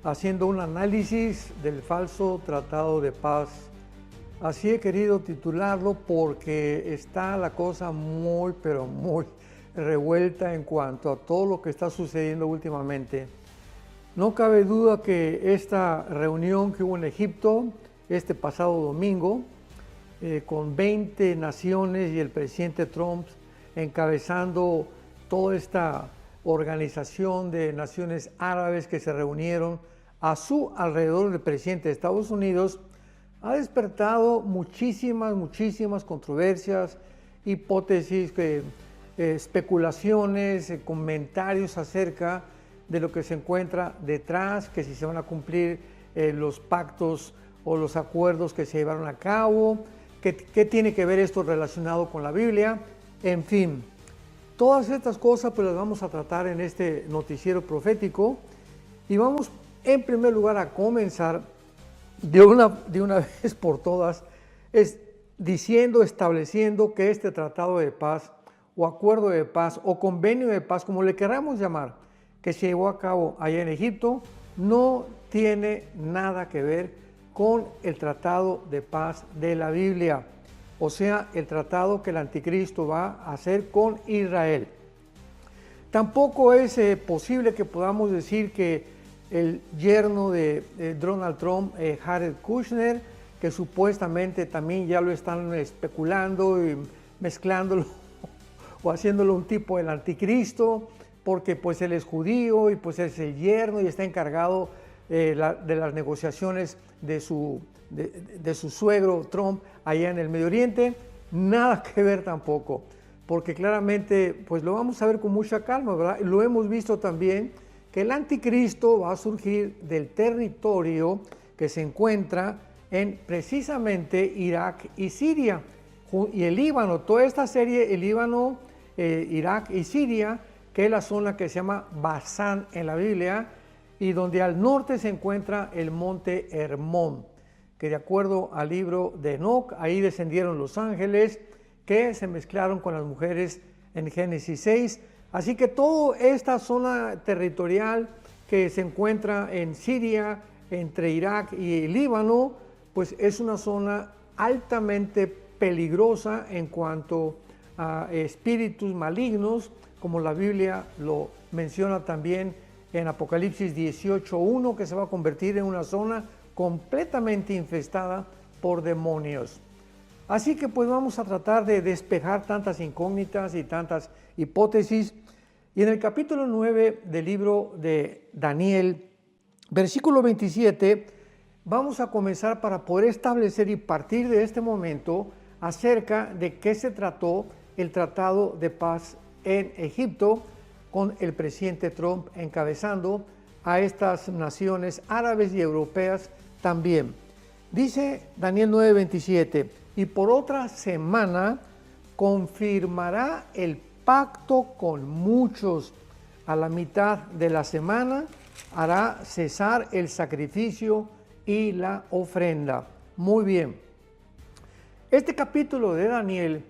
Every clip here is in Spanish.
haciendo un análisis del falso tratado de paz. Así he querido titularlo porque está la cosa muy, pero muy revuelta en cuanto a todo lo que está sucediendo últimamente. No cabe duda que esta reunión que hubo en Egipto este pasado domingo, con 20 naciones y el presidente Trump encabezando toda esta organización de naciones árabes que se reunieron a su alrededor del presidente de Estados Unidos, ha despertado muchísimas controversias, hipótesis, especulaciones, comentarios acerca de lo que se encuentra detrás, que si se van a cumplir los pactos o los acuerdos que se llevaron a cabo, qué tiene que ver esto relacionado con la Biblia, en fin. Todas estas cosas pues las vamos a tratar en este noticiero profético y vamos en primer lugar a comenzar de una vez por todas estableciendo que este tratado de paz o acuerdo de paz o convenio de paz, como le queramos llamar, que se llevó a cabo allá en Egipto, no tiene nada que ver con el tratado de paz de la Biblia, o sea, el tratado que el anticristo va a hacer con Israel. Tampoco es posible que podamos decir que el yerno de Donald Trump, Jared Kushner, que supuestamente también ya lo están especulando y mezclándolo o haciéndolo un tipo del anticristo, porque pues él es judío y pues es el yerno y está encargado de las negociaciones de su suegro Trump allá en el Medio Oriente. Nada que ver tampoco, porque claramente pues lo vamos a ver con mucha calma, ¿verdad? Lo hemos visto también que el anticristo va a surgir del territorio que se encuentra en precisamente Irak y Siria y el Líbano, toda esta serie, el Líbano, Irak y Siria, que es la zona que se llama Basán en la Biblia, y donde al norte se encuentra el monte Hermón, que de acuerdo al libro de Enoc, ahí descendieron los ángeles que se mezclaron con las mujeres en Génesis 6. Así que toda esta zona territorial que se encuentra en Siria, entre Irak y Líbano, pues es una zona altamente peligrosa en cuanto a espíritus malignos, como la Biblia lo menciona también en Apocalipsis 18:1, que se va a convertir en una zona completamente infestada por demonios. Así que pues vamos a tratar de despejar tantas incógnitas y tantas hipótesis. Y en el capítulo 9 del libro de Daniel, versículo 27, vamos a comenzar para poder establecer y partir de este momento acerca de qué se trató el tratado de paz en Egipto, con el presidente Trump encabezando a estas naciones árabes y europeas también. Dice Daniel 9:27, y por otra semana confirmará el pacto con muchos. A la mitad de la semana hará cesar el sacrificio y la ofrenda. Muy bien. Este capítulo de Daniel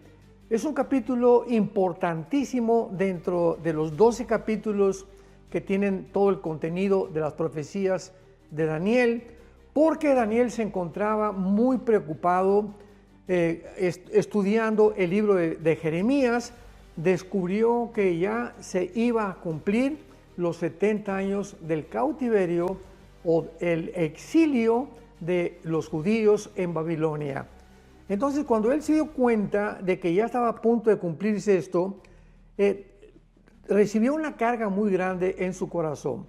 es un capítulo importantísimo dentro de los 12 capítulos que tienen todo el contenido de las profecías de Daniel, porque Daniel se encontraba muy preocupado estudiando el libro de Jeremías. Descubrió que ya se iba a cumplir los 70 años del cautiverio o el exilio de los judíos en Babilonia. Entonces, cuando él se dio cuenta de que ya estaba a punto de cumplirse esto, recibió una carga muy grande en su corazón,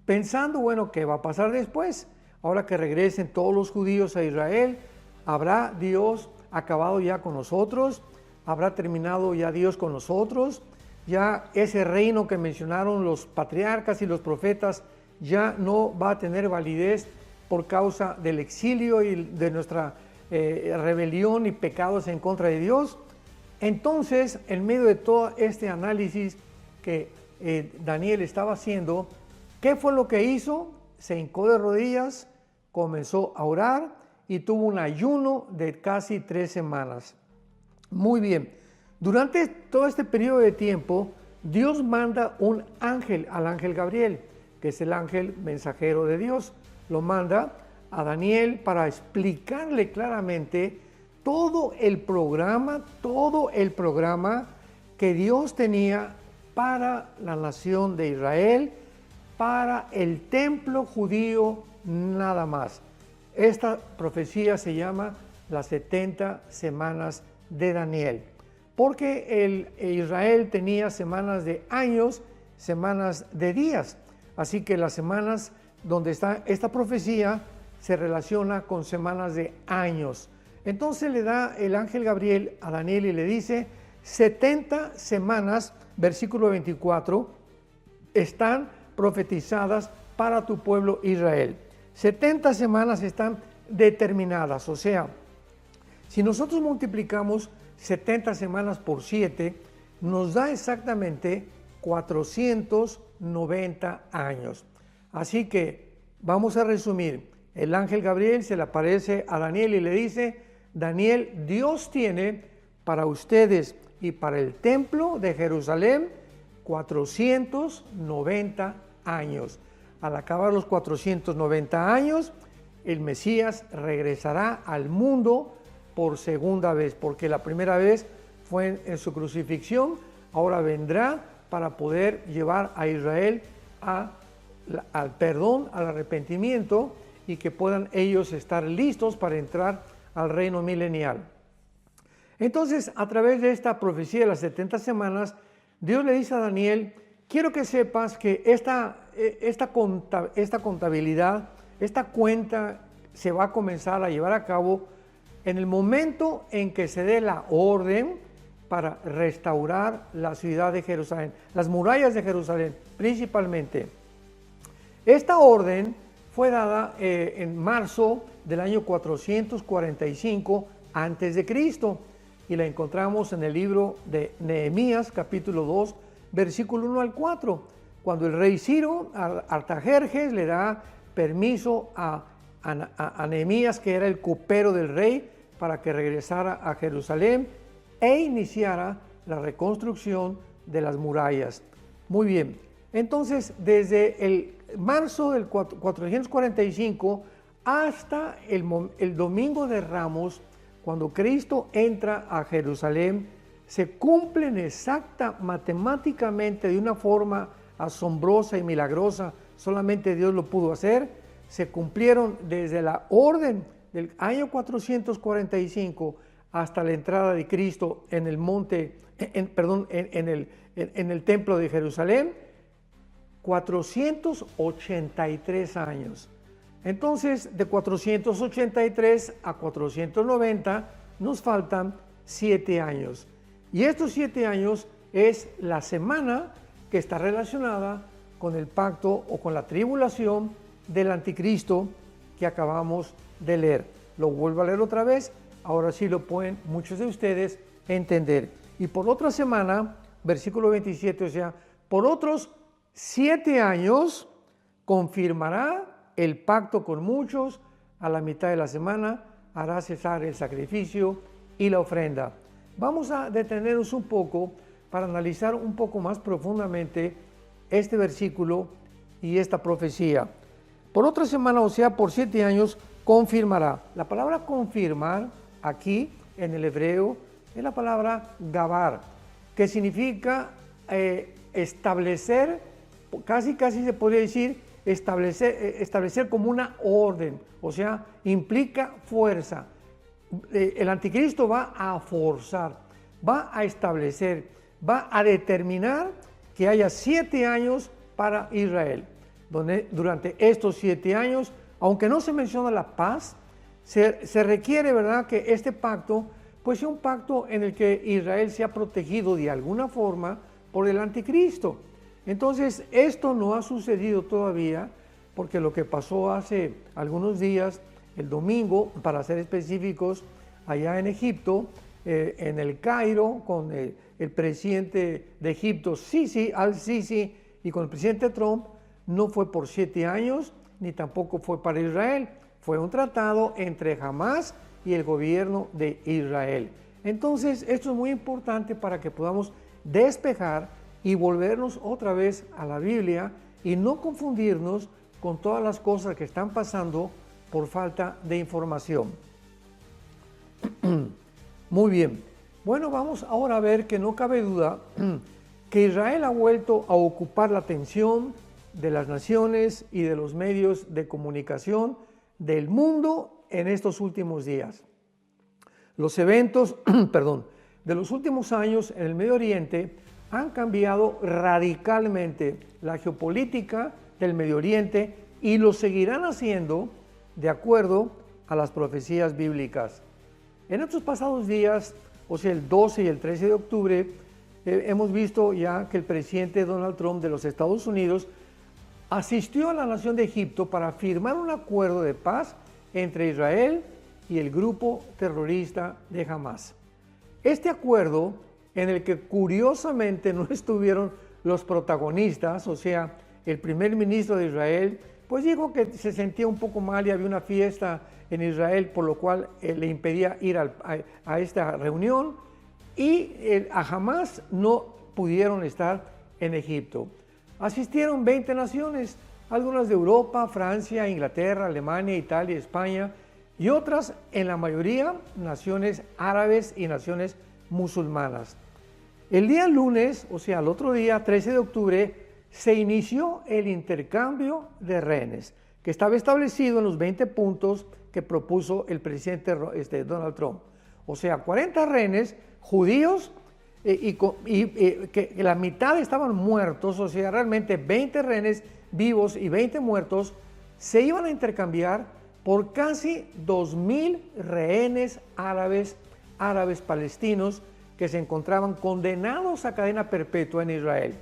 pensando, bueno, ¿qué va a pasar después? Ahora que regresen todos los judíos a Israel, ¿habrá Dios acabado ya con nosotros? ¿Habrá terminado ya Dios con nosotros? Ya ese reino que mencionaron los patriarcas y los profetas ya no va a tener validez por causa del exilio y de nuestra rebelión y pecados en contra de Dios. Entonces, en medio de todo este análisis que Daniel estaba haciendo, ¿qué fue lo que hizo? Se hincó de rodillas, comenzó a orar y tuvo un ayuno de casi 3 semanas. Muy bien, durante todo este periodo de tiempo, Dios manda un ángel, al ángel Gabriel, que es el ángel mensajero de Dios. Lo manda a Daniel para explicarle claramente todo el programa que Dios tenía para la nación de Israel, para el templo judío nada más. Esta profecía se llama las 70 semanas de Daniel, porque Israel tenía semanas de años, semanas de días. Así que las semanas donde está esta profecía se relaciona con semanas de años. Entonces le da el ángel Gabriel a Daniel y le dice, 70 semanas, versículo 24, están profetizadas para tu pueblo Israel. 70 semanas están determinadas, o sea, si nosotros multiplicamos 70 semanas por 7, nos da exactamente 490 años. Así que vamos a resumir. El ángel Gabriel se le aparece a Daniel y le dice, Daniel, Dios tiene para ustedes y para el templo de Jerusalén 490 años. Al acabar los 490 años, el Mesías regresará al mundo por segunda vez, porque la primera vez fue en su crucifixión, ahora vendrá para poder llevar a Israel al perdón, al arrepentimiento, y que puedan ellos estar listos para entrar al reino milenial. Entonces, a través de esta profecía de las 70 semanas, Dios le dice a Daniel, quiero que sepas que esta contabilidad, esta cuenta se va a comenzar a llevar a cabo en el momento en que se dé la orden para restaurar la ciudad de Jerusalén, las murallas de Jerusalén principalmente. Esta orden fue dada en marzo del año 445 a.C. y la encontramos en el libro de Nehemías, capítulo 2, versículo 1 al 4, cuando el rey Ciro Artajerjes le da permiso a Nehemías, que era el copero del rey, para que regresara a Jerusalén e iniciara la reconstrucción de las murallas. Muy bien, entonces desde el marzo del 445 hasta el domingo de Ramos, cuando Cristo entra a Jerusalén, se cumplen exacta matemáticamente de una forma asombrosa y milagrosa, solamente Dios lo pudo hacer. Se cumplieron desde la orden del año 445 hasta la entrada de Cristo en el monte, en el templo de Jerusalén, 483 años. Entonces, de 483 a 490 nos faltan 7 años. Y estos 7 años es la semana que está relacionada con el pacto o con la tribulación del anticristo que acabamos de leer. Lo vuelvo a leer otra vez, ahora sí lo pueden muchos de ustedes entender. Y por otra semana, versículo 27, o sea, por otros 7 años confirmará el pacto con muchos, a la mitad de la semana hará cesar el sacrificio y la ofrenda. Vamos a detenernos un poco para analizar un poco más profundamente este versículo y esta profecía. Por otra semana, o sea, por 7 años, confirmará. La palabra confirmar aquí en el hebreo es la palabra gabar, que significa establecer, casi se podría decir, establecer como una orden, o sea, implica fuerza. El anticristo va a forzar, va a establecer, va a determinar que haya 7 años para Israel, donde durante estos 7 años, aunque no se menciona la paz, se requiere, ¿verdad?, que este pacto pues sea un pacto en el que Israel sea protegido de alguna forma por el anticristo. Entonces, esto no ha sucedido todavía, porque lo que pasó hace algunos días, el domingo, para ser específicos, allá en Egipto, en el Cairo, con el presidente de Egipto, al-Sisi, y con el presidente Trump, no fue por 7 años, ni tampoco fue para Israel. Fue un tratado entre Hamás y el gobierno de Israel. Entonces, esto es muy importante para que podamos despejar y volvernos otra vez a la Biblia y no confundirnos con todas las cosas que están pasando por falta de información. Muy bien. Bueno, vamos ahora a ver que no cabe duda que Israel ha vuelto a ocupar la atención de las naciones y de los medios de comunicación del mundo en estos últimos días. Los eventos, de los últimos años en el Medio Oriente han cambiado radicalmente la geopolítica del Medio Oriente y lo seguirán haciendo de acuerdo a las profecías bíblicas. En estos pasados días, o sea, el 12 y el 13 de octubre, hemos visto ya que el presidente Donald Trump de los Estados Unidos asistió a la nación de Egipto para firmar un acuerdo de paz entre Israel y el grupo terrorista de Hamas. Este acuerdo, en el que curiosamente no estuvieron los protagonistas, o sea, el primer ministro de Israel, pues dijo que se sentía un poco mal y había una fiesta en Israel, por lo cual le impedía ir a esta reunión, y a Hamas no pudieron estar en Egipto. Asistieron 20 naciones, algunas de Europa, Francia, Inglaterra, Alemania, Italia, España, y otras, en la mayoría, naciones árabes y naciones musulmanas. El día lunes, o sea, el otro día, 13 de octubre, se inició el intercambio de rehenes, que estaba establecido en los 20 puntos que propuso el presidente Donald Trump. O sea, 40 rehenes judíos que la mitad estaban muertos, o sea, realmente 20 rehenes vivos y 20 muertos se iban a intercambiar por casi 2.000 rehenes árabes palestinos que se encontraban condenados a cadena perpetua en Israel.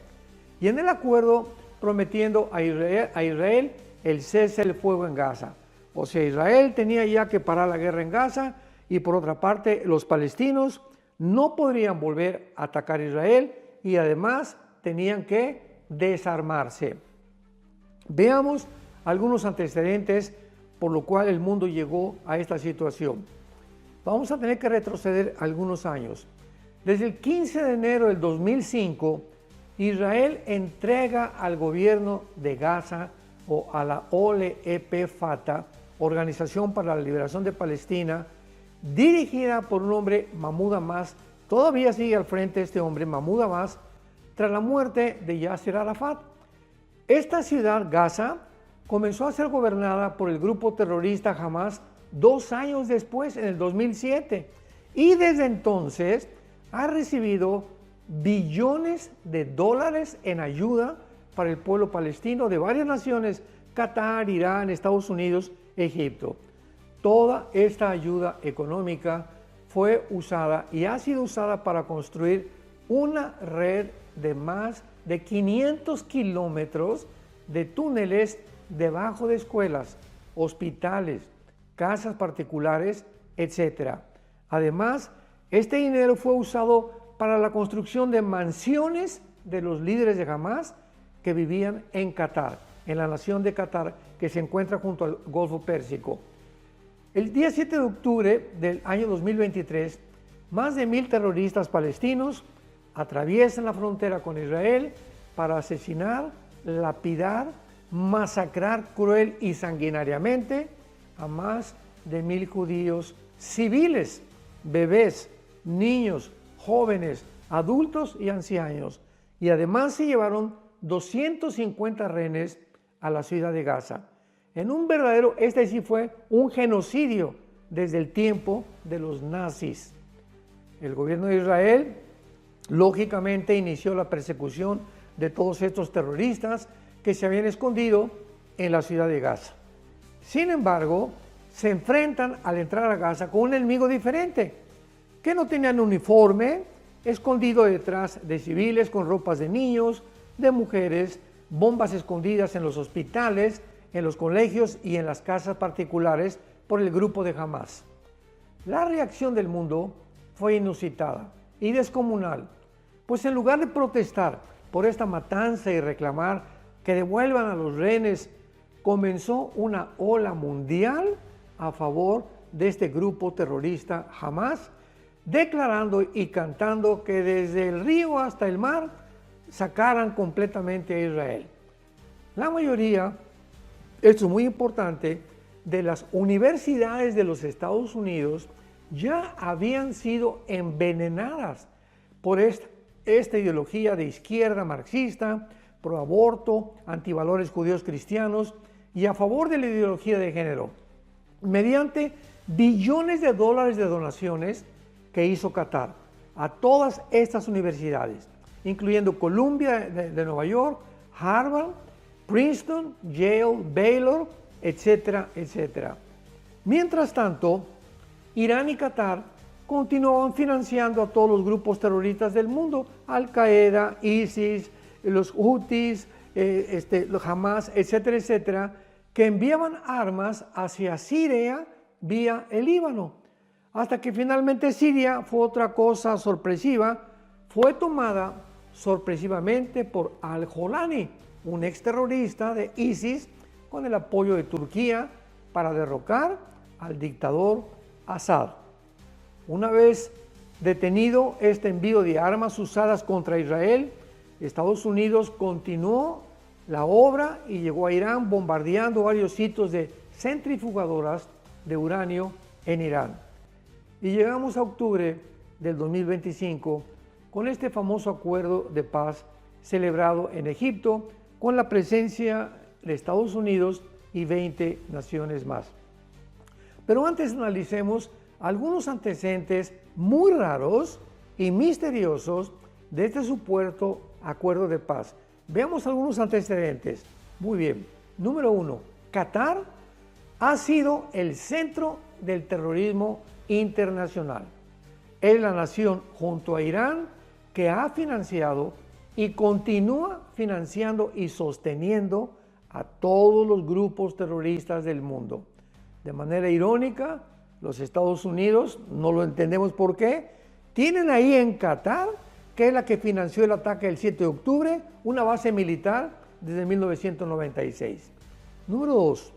Y en el acuerdo prometiendo a Israel el cese del fuego en Gaza. O sea, Israel tenía ya que parar la guerra en Gaza, y por otra parte los palestinos no podrían volver a atacar a Israel y además tenían que desarmarse. Veamos algunos antecedentes por lo cual el mundo llegó a esta situación. Vamos a tener que retroceder algunos años. Desde el 15 de enero del 2005, Israel entrega al gobierno de Gaza o a la OLP-Fatah, Organización para la Liberación de Palestina, dirigida por un hombre, Mahmoud Abbas. Todavía sigue al frente este hombre, Mahmoud Abbas, tras la muerte de Yasser Arafat. Esta ciudad, Gaza, comenzó a ser gobernada por el grupo terrorista Hamas 2 años después, en el 2007, y desde entonces ha recibido billones de dólares en ayuda para el pueblo palestino de varias naciones: Qatar, Irán, Estados Unidos, Egipto. Toda esta ayuda económica fue usada y ha sido usada para construir una red de más de 500 kilómetros de túneles debajo de escuelas, hospitales, casas particulares, etc. Además, este dinero fue usado para la construcción de mansiones de los líderes de Hamas que vivían en Qatar, en la nación de Qatar, que se encuentra junto al Golfo Pérsico. El día 7 de octubre del año 2023, más de 1.000 terroristas palestinos atraviesan la frontera con Israel para asesinar, lapidar, masacrar cruel y sanguinariamente a más de 1.000 judíos civiles, bebés, niños, jóvenes, adultos y ancianos. Y además se llevaron 250 rehenes a la ciudad de Gaza. En un verdadero, este sí fue un genocidio desde el tiempo de los nazis. El gobierno de Israel, lógicamente, inició la persecución de todos estos terroristas que se habían escondido en la ciudad de Gaza. Sin embargo, se enfrentan al entrar a Gaza con un enemigo diferente, que no tenían uniforme, escondido detrás de civiles con ropas de niños, de mujeres, bombas escondidas en los hospitales, en los colegios y en las casas particulares por el grupo de Hamas. La reacción del mundo fue inusitada y descomunal, pues en lugar de protestar por esta matanza y reclamar que devuelvan a los rehenes, comenzó una ola mundial a favor de este grupo terrorista Hamas, declarando y cantando que desde el río hasta el mar sacaran completamente a Israel. La mayoría, esto es muy importante, de las universidades de los Estados Unidos ya habían sido envenenadas por esta ideología de izquierda marxista, pro aborto, antivalores judíos cristianos y a favor de la ideología de género, mediante billones de dólares de donaciones que hizo Qatar a todas estas universidades, incluyendo Columbia de Nueva York, Harvard, Princeton, Yale, Baylor, etcétera, etcétera. Mientras tanto, Irán y Qatar continuaban financiando a todos los grupos terroristas del mundo, Al-Qaeda, ISIS, los Houthis, los Hamas, etcétera, etcétera, que enviaban armas hacia Siria vía el Líbano, hasta que finalmente Siria fue otra cosa sorpresiva, fue tomada sorpresivamente por Al-Jolani, un exterrorista de ISIS, con el apoyo de Turquía para derrocar al dictador Assad. Una vez detenido este envío de armas usadas contra Israel, Estados Unidos continuó la obra y llegó a Irán bombardeando varios sitios de centrifugadoras de uranio en Irán. Y llegamos a octubre del 2025 con este famoso acuerdo de paz celebrado en Egipto con la presencia de Estados Unidos y 20 naciones más. Pero antes analicemos algunos antecedentes muy raros y misteriosos de este supuesto acuerdo de paz. Veamos algunos antecedentes. Muy bien. Número 1. Qatar ha sido el centro del terrorismo internacional. Es la nación junto a Irán que ha financiado y continúa financiando y sosteniendo a todos los grupos terroristas del mundo. De manera irónica, los Estados Unidos, no lo entendemos por qué, tienen ahí en Qatar, que es la que financió el ataque del 7 de octubre, una base militar desde 1996. Número 2.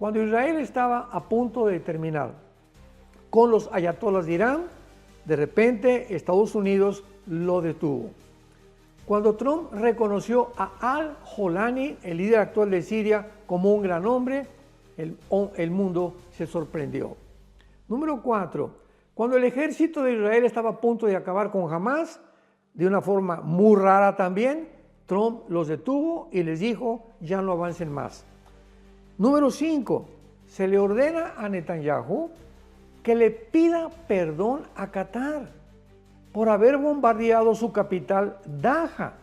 Cuando Israel estaba a punto de terminar con los ayatolás de Irán, de repente Estados Unidos lo detuvo. Cuando Trump reconoció a Al-Jolani, el líder actual de Siria, como un gran hombre, el mundo se sorprendió. Número 4. Cuando el ejército de Israel estaba a punto de acabar con Hamas, de una forma muy rara también, Trump los detuvo y les dijo, ya no avancen más. Número 5. Se le ordena a Netanyahu que le pida perdón a Qatar por haber bombardeado su capital, Daja,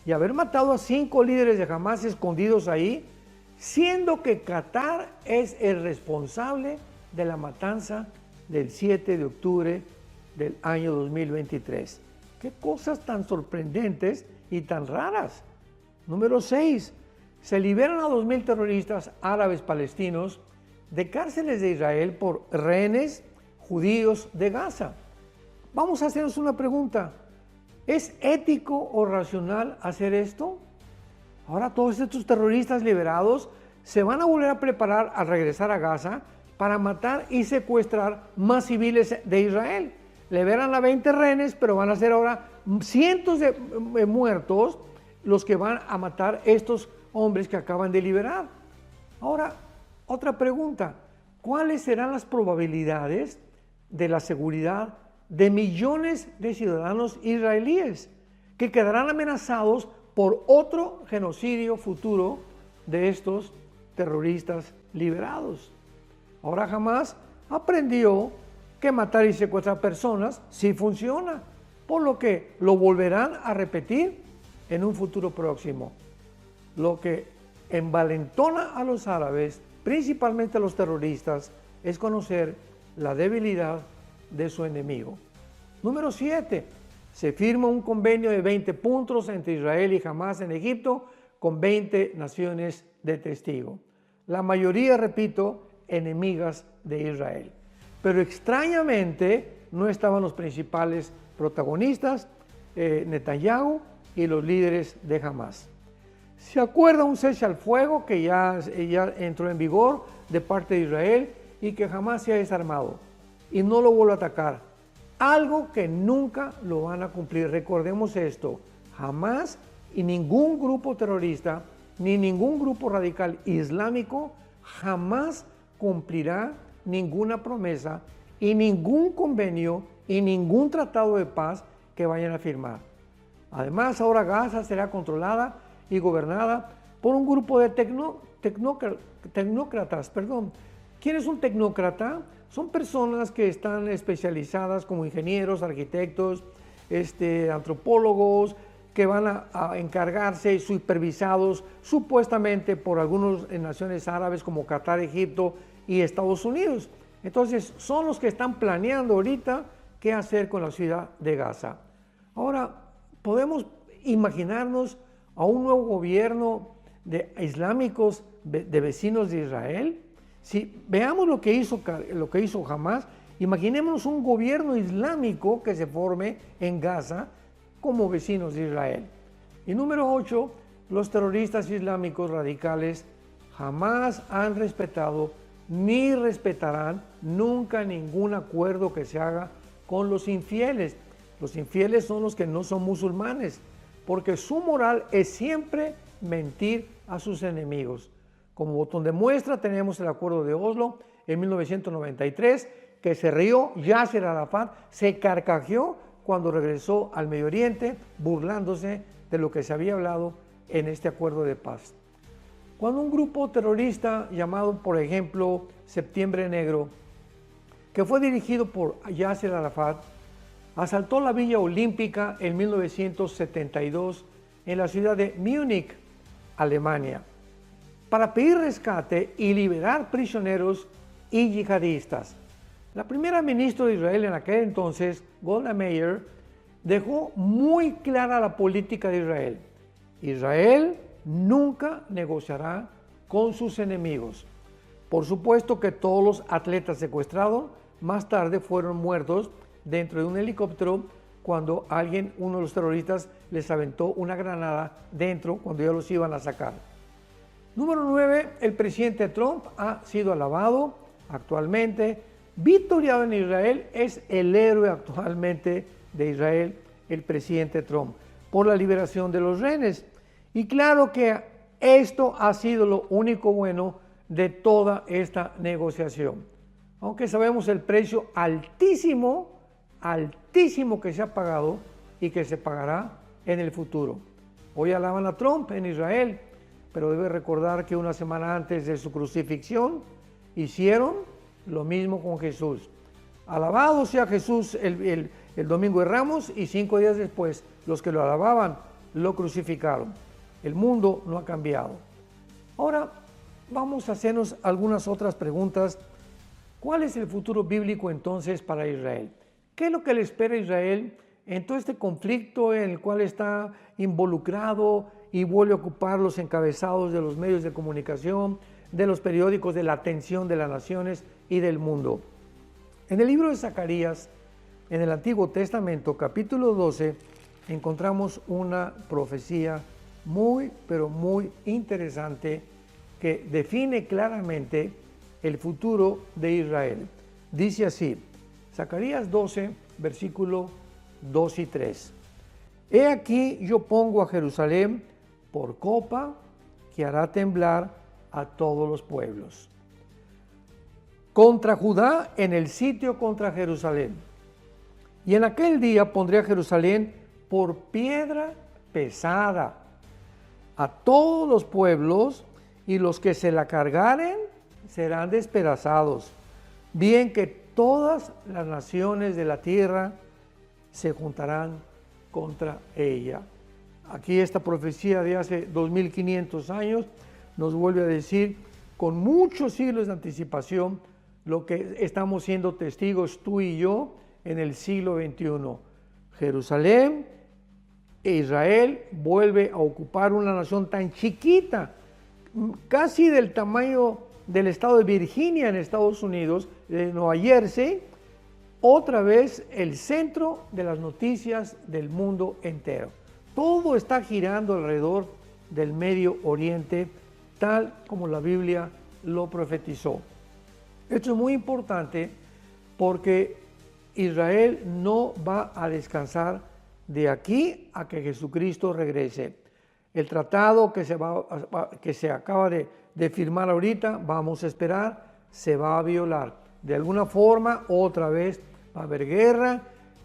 y haber matado a 5 líderes de Hamas escondidos ahí, siendo que Qatar es el responsable de la matanza del 7 de octubre del año 2023. ¡Qué cosas tan sorprendentes y tan raras! Número 6. Se liberan a 2.000 terroristas árabes palestinos de cárceles de Israel por rehenes judíos de Gaza. Vamos a hacernos una pregunta. ¿Es ético o racional hacer esto? Ahora todos estos terroristas liberados se van a volver a preparar al regresar a Gaza para matar y secuestrar más civiles de Israel. Liberan a 20 rehenes, pero van a ser ahora cientos de muertos los que van a matar estos hombres que acaban de liberar. Ahora, otra pregunta. ¿Cuáles serán las probabilidades de la seguridad de millones de ciudadanos israelíes que quedarán amenazados por otro genocidio futuro de estos terroristas liberados? Ahora Hamas aprendió que matar y secuestrar personas sí funciona, por lo que lo volverán a repetir en un futuro próximo. Lo que envalentona a los árabes, principalmente a los terroristas, es conocer la debilidad de su enemigo. Número 7. Se firma un convenio de 20 puntos entre Israel y Hamas en Egipto con 20 naciones de testigo. La mayoría, repito, enemigas de Israel. Pero extrañamente no estaban los principales protagonistas, Netanyahu y los líderes de Hamas. Se acuerda un cese al fuego que ya entró en vigor de parte de Israel y que Hamas se ha desarmado y no lo vuelve a atacar. Algo que nunca lo van a cumplir. Recordemos esto, Hamas y ningún grupo terrorista ni ningún grupo radical islámico jamás cumplirá ninguna promesa y ningún convenio y ningún tratado de paz que vayan a firmar. Además, ahora Gaza será controlada y gobernada por un grupo de tecnócratas. ¿Quién es un tecnócrata? Son personas que están especializadas como ingenieros, arquitectos, antropólogos, que van a encargarse, supervisados supuestamente por algunas naciones árabes como Qatar, Egipto y Estados Unidos. Entonces, son los que están planeando ahorita qué hacer con la ciudad de Gaza. Ahora, podemos imaginarnos a un nuevo gobierno de islámicos de vecinos de Israel. Si veamos lo que hizo Hamás, imaginémonos un gobierno islámico que se forme en Gaza como vecinos de Israel. Y número 8, los terroristas islámicos radicales jamás han respetado ni respetarán nunca ningún acuerdo que se haga con los infieles. Los infieles son los que no son musulmanes, porque su moral es siempre mentir a sus enemigos. Como botón de muestra tenemos el acuerdo de Oslo en 1993, que se rió Yasser Arafat, se carcajeó cuando regresó al Medio Oriente, burlándose de lo que se había hablado en este acuerdo de paz. Cuando un grupo terrorista llamado, por ejemplo, Septiembre Negro, que fue dirigido por Yasser Arafat, asaltó la Villa Olímpica en 1972 en la ciudad de Múnich, Alemania, para pedir rescate y liberar prisioneros y yihadistas. La primera ministra de Israel en aquel entonces, Golda Meir, dejó muy clara la política de Israel. Israel nunca negociará con sus enemigos. Por supuesto que todos los atletas secuestrados más tarde fueron muertos dentro de un helicóptero cuando uno de los terroristas les aventó una granada dentro cuando ya los iban a sacar. Número 9, el presidente Trump ha sido alabado actualmente, victoriado en Israel, es el héroe actualmente de Israel, el presidente Trump, por la liberación de los rehenes. Y claro que esto ha sido lo único bueno de toda esta negociación. Aunque sabemos el precio altísimo que se ha pagado y que se pagará en el futuro. Hoy alaban a Trump en Israel, pero debe recordar que una semana antes de su crucifixión hicieron lo mismo con Jesús. Alabado sea Jesús el domingo de Ramos, y 5 días después los que lo alababan lo crucificaron. El mundo no ha cambiado. Ahora vamos a hacernos algunas otras preguntas. ¿Cuál es el futuro bíblico entonces para Israel? ¿Qué es lo que le espera a Israel en todo este conflicto en el cual está involucrado y vuelve a ocupar los encabezados de los medios de comunicación, de los periódicos, de la atención de las naciones y del mundo? En el libro de Zacarías, en el Antiguo Testamento, capítulo 12, encontramos una profecía muy, pero muy interesante que define claramente el futuro de Israel. Dice así, Zacarías 12, versículo 2 y 3. He aquí yo pongo a Jerusalén por copa que hará temblar a todos los pueblos. Contra Judá en el sitio contra Jerusalén. Y en aquel día pondré a Jerusalén por piedra pesada a todos los pueblos, y los que se la cargaren serán despedazados. Bien que todas las naciones de la tierra se juntarán contra ella. Aquí esta profecía de hace 2500 años nos vuelve a decir con muchos siglos de anticipación lo que estamos siendo testigos tú y yo en el siglo XXI. Jerusalén e Israel vuelve a ocupar una nación tan chiquita, casi del tamaño del estado de Virginia en Estados Unidos, de Nueva Jersey, otra vez el centro de las noticias del mundo entero. Todo está girando alrededor del Medio Oriente, tal como la Biblia lo profetizó. Esto es muy importante porque Israel no va a descansar de aquí a que Jesucristo regrese. El tratado que se acaba de firmar ahorita, vamos a esperar, se va a violar. De alguna forma, otra vez va a haber guerra,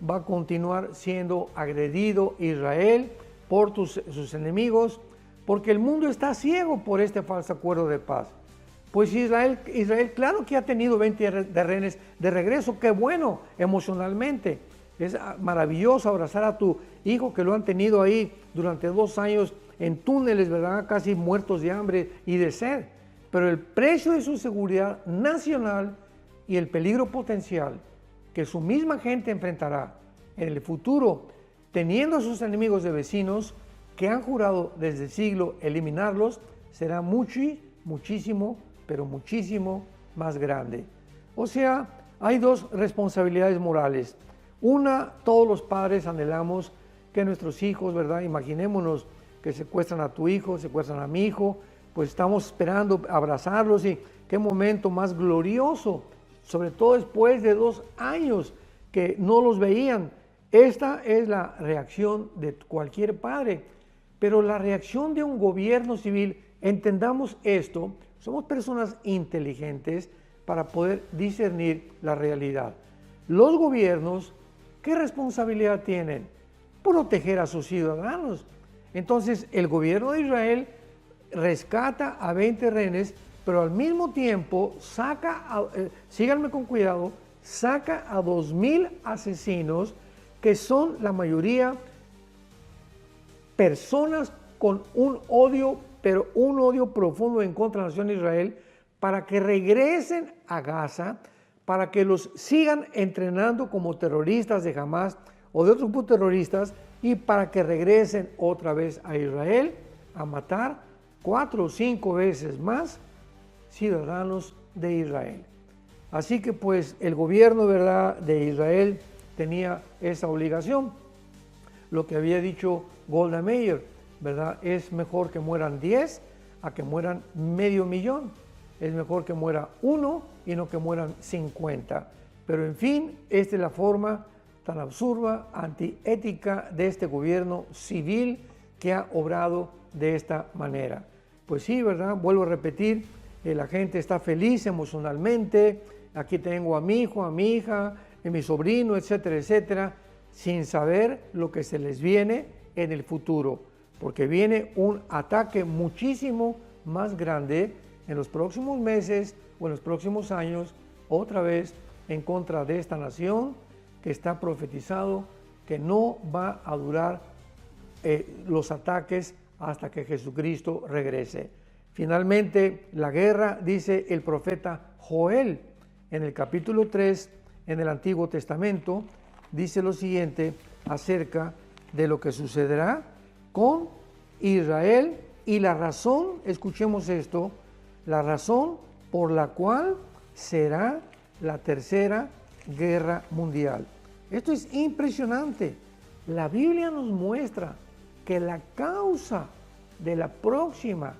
va a continuar siendo agredido Israel por sus enemigos, porque el mundo está ciego por este falso acuerdo de paz. Pues Israel claro que ha tenido 20 de rehenes de regreso, qué bueno emocionalmente. Es maravilloso abrazar a tu hijo que lo han tenido ahí durante 2 años en túneles, ¿verdad? Casi muertos de hambre y de sed. Pero el precio de su seguridad nacional y el peligro potencial que su misma gente enfrentará en el futuro, teniendo a sus enemigos de vecinos que han jurado desde el siglo eliminarlos, será muchísimo, pero muchísimo más grande. O sea, hay 2 responsabilidades morales. Una, todos los padres anhelamos que nuestros hijos, ¿verdad? Imaginémonos que secuestran a tu hijo, secuestran a mi hijo, pues estamos esperando abrazarlos y qué momento más glorioso, sobre todo después de 2 años que no los veían. Esta es la reacción de cualquier padre, pero la reacción de un gobierno civil, entendamos esto, somos personas inteligentes para poder discernir la realidad. Los gobiernos, ¿qué responsabilidad tienen? Proteger a sus ciudadanos. Entonces, el gobierno de Israel rescata a 20 rehenes, pero al mismo tiempo síganme con cuidado, saca a 2,000 asesinos, que son la mayoría personas con un odio, pero un odio profundo en contra de la nación de Israel, para que regresen a Gaza, para que los sigan entrenando como terroristas de Hamas o de otros grupos terroristas, y para que regresen otra vez a Israel a matar 4 o 5 veces más ciudadanos de Israel. Así que pues el gobierno, ¿verdad?, de Israel tenía esa obligación. Lo que había dicho Golda Meir, ¿verdad? Es mejor que mueran 10 a que mueran 500,000. Es mejor que muera 1 y no que mueran 50. Pero en fin, esta es la forma tan absurda, antiética de este gobierno civil que ha obrado de esta manera. Pues sí, ¿verdad? Vuelvo a repetir, la gente está feliz emocionalmente. Aquí tengo a mi hijo, a mi hija, a mi sobrino, etcétera, etcétera, sin saber lo que se les viene en el futuro, porque viene un ataque muchísimo más grande en los próximos meses o en los próximos años, otra vez en contra de esta nación que está profetizado que no va a durar los ataques hasta que Jesucristo regrese. Finalmente, la guerra, dice el profeta Joel en el capítulo 3 en el Antiguo Testamento, dice lo siguiente acerca de lo que sucederá con Israel y la razón, escuchemos esto, la razón por la cual será la tercera guerra mundial. Esto es impresionante. La Biblia nos muestra que la causa de la próxima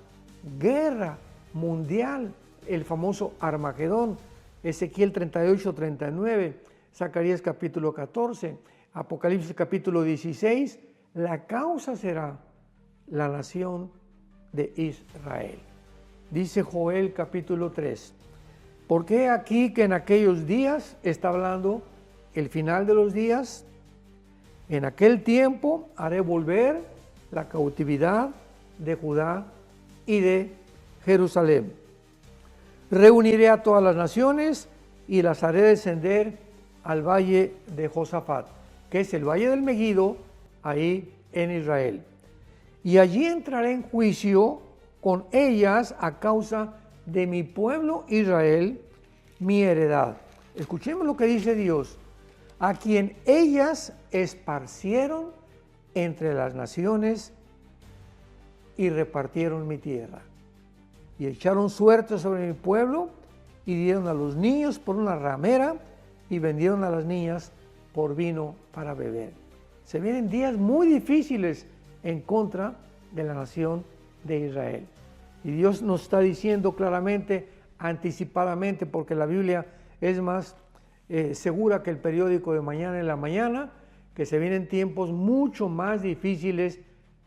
guerra mundial, el famoso Armagedón, Ezequiel 38, 39, Zacarías capítulo 14, Apocalipsis capítulo 16, la causa será la nación de Israel. Dice Joel capítulo 3, porque aquí que en aquellos días, está hablando el final de los días, en aquel tiempo haré volver la cautividad de Judá y de Jerusalén. Reuniré a todas las naciones y las haré descender al valle de Josafat, que es el valle del Megido, ahí en Israel. Y allí entraré en juicio con ellas a causa de mi pueblo Israel, mi heredad. Escuchemos lo que dice Dios, a quien ellas esparcieron entre las naciones y repartieron mi tierra. Y echaron suerte sobre mi pueblo y dieron a los niños por una ramera y vendieron a las niñas por vino para beber. Se vienen días muy difíciles en contra de la nación de Israel. Y Dios nos está diciendo claramente, anticipadamente, porque la Biblia es más segura que el periódico de mañana en la mañana, que se vienen tiempos mucho más difíciles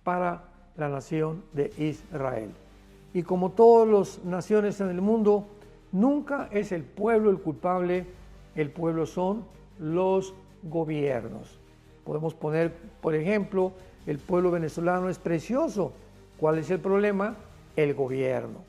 para la nación de Israel. Y como todas las naciones en el mundo, nunca es el pueblo el culpable, el pueblo son los gobiernos. Podemos poner, por ejemplo, el pueblo venezolano es precioso. ¿Cuál es el problema? El gobierno.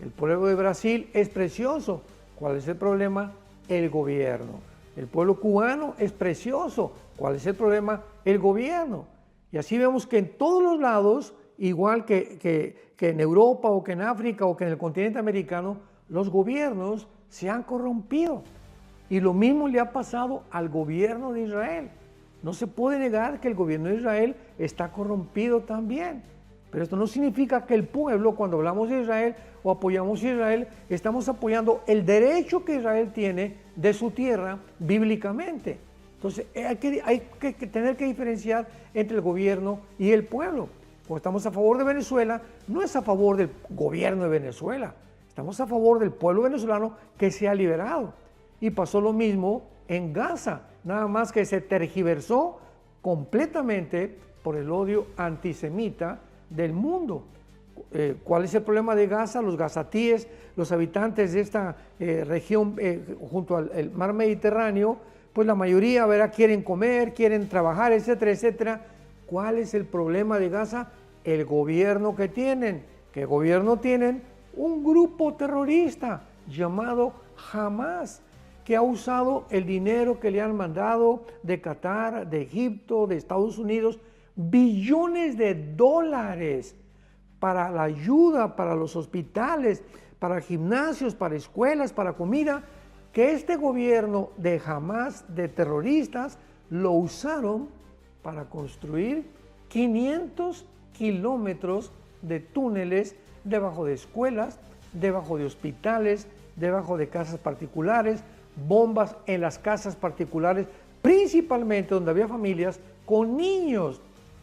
El pueblo de Brasil es precioso. ¿Cuál es el problema? El gobierno. El pueblo cubano es precioso. ¿Cuál es el problema? El gobierno. Y así vemos que en todos los lados, igual que en Europa o que en África o que en el continente americano, los gobiernos se han corrompido. Y lo mismo le ha pasado al gobierno de Israel. No se puede negar que el gobierno de Israel está corrompido también. Pero esto no significa que el pueblo, cuando hablamos de Israel o apoyamos a Israel, estamos apoyando el derecho que Israel tiene de su tierra bíblicamente. Entonces hay que tener que diferenciar entre el gobierno y el pueblo. Cuando estamos a favor de Venezuela, no es a favor del gobierno de Venezuela. Estamos a favor del pueblo venezolano que se ha liberado. Y pasó lo mismo en Gaza, nada más que se tergiversó completamente por el odio antisemita del mundo. ¿Cuál es el problema de Gaza? Los gazatíes, los habitantes de esta región junto al mar Mediterráneo, pues la mayoría, ¿verdad?, quieren comer, quieren trabajar, etcétera, etcétera. ¿Cuál es el problema de Gaza? El gobierno que tienen. ¿Qué gobierno tienen? Un grupo terrorista llamado Hamas, que ha usado el dinero que le han mandado de Qatar, de Egipto, de Estados Unidos, billones de dólares para la ayuda, para los hospitales, para gimnasios, para escuelas, para comida, que este gobierno de Hamas, de terroristas, lo usaron para construir 500 kilómetros de túneles debajo de escuelas, debajo de hospitales, debajo de casas particulares, bombas en las casas particulares, principalmente donde había familias con niños,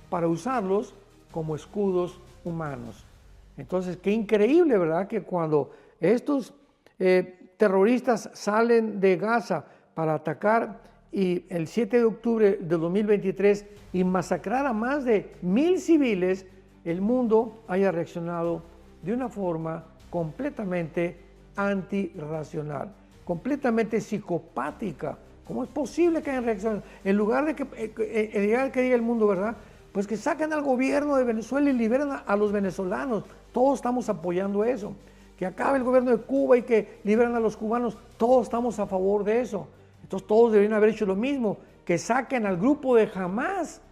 para usarlos como escudos humanos. Entonces, qué increíble, ¿verdad?, que cuando estos terroristas salen de Gaza para atacar y el 7 de octubre de 2023 y masacrar a más de 1,000 civiles, el mundo haya reaccionado de una forma completamente antirracional, completamente psicopática. ¿Cómo es posible que hayan reaccionado? En lugar de que diga el mundo, ¿verdad?, pues que saquen al gobierno de Venezuela y liberen a los venezolanos. Todos estamos apoyando eso. Que acabe el gobierno de Cuba y que liberen a los cubanos. Todos estamos a favor de eso. Entonces todos deberían haber hecho lo mismo. Que saquen al grupo de Hamas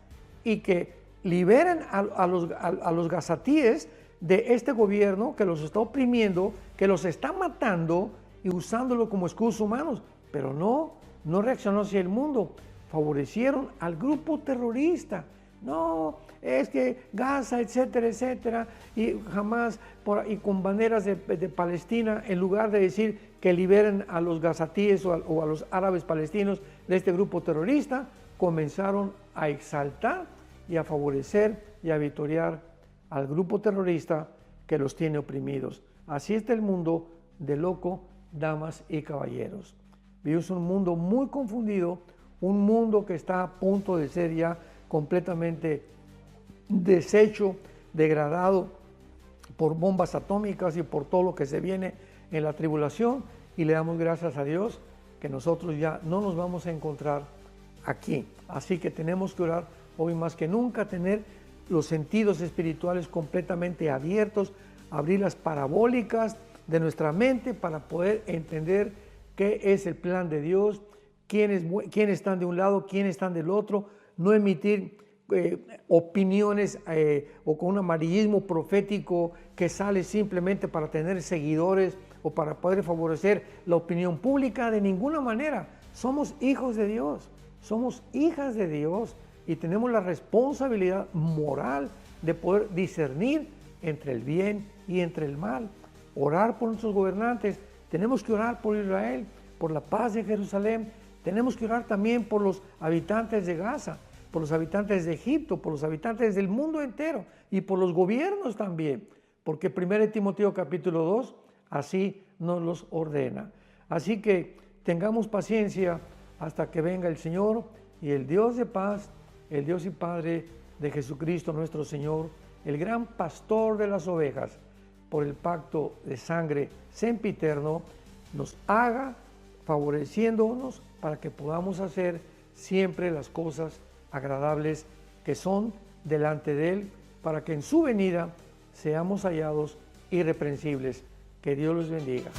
y que liberen a los gazatíes de este gobierno que los está oprimiendo, que los está matando y usándolo como escudos humanos. Pero no reaccionó hacia el mundo. Favorecieron al grupo terrorista. No, es que Gaza, etcétera, etcétera, y jamás y con banderas de Palestina, en lugar de decir que liberen a los gazatíes o a los árabes palestinos de este grupo terrorista, comenzaron a exaltar y a favorecer y a victoriar al grupo terrorista que los tiene oprimidos. Así está el mundo de loco, damas y caballeros. Vivimos un mundo muy confundido, un mundo que está a punto de ser ya completamente deshecho, degradado por bombas atómicas y por todo lo que se viene en la tribulación, y le damos gracias a Dios que nosotros ya no nos vamos a encontrar aquí. Así que tenemos que orar hoy más que nunca, tener los sentidos espirituales completamente abiertos, abrir las parabólicas de nuestra mente para poder entender qué es el plan de Dios, quiénes están de un lado, quiénes están del otro. No emitir opiniones o con un amarillismo profético que sale simplemente para tener seguidores o para poder favorecer la opinión pública. De ninguna manera. Somos hijos de Dios, somos hijas de Dios y tenemos la responsabilidad moral de poder discernir entre el bien y entre el mal. Orar por nuestros gobernantes. Tenemos que orar por Israel, por la paz de Jerusalén. Tenemos que orar también por los habitantes de Gaza, por los habitantes de Egipto, por los habitantes del mundo entero y por los gobiernos también, porque 1 Timoteo capítulo 2 así nos los ordena. Así que tengamos paciencia hasta que venga el Señor, y el Dios de paz, el Dios y Padre de Jesucristo nuestro Señor, el gran pastor de las ovejas, por el pacto de sangre sempiterno, nos haga favoreciéndonos para que podamos hacer siempre las cosas agradables que son delante de Él, para que en su venida seamos hallados irreprensibles. Que Dios los bendiga.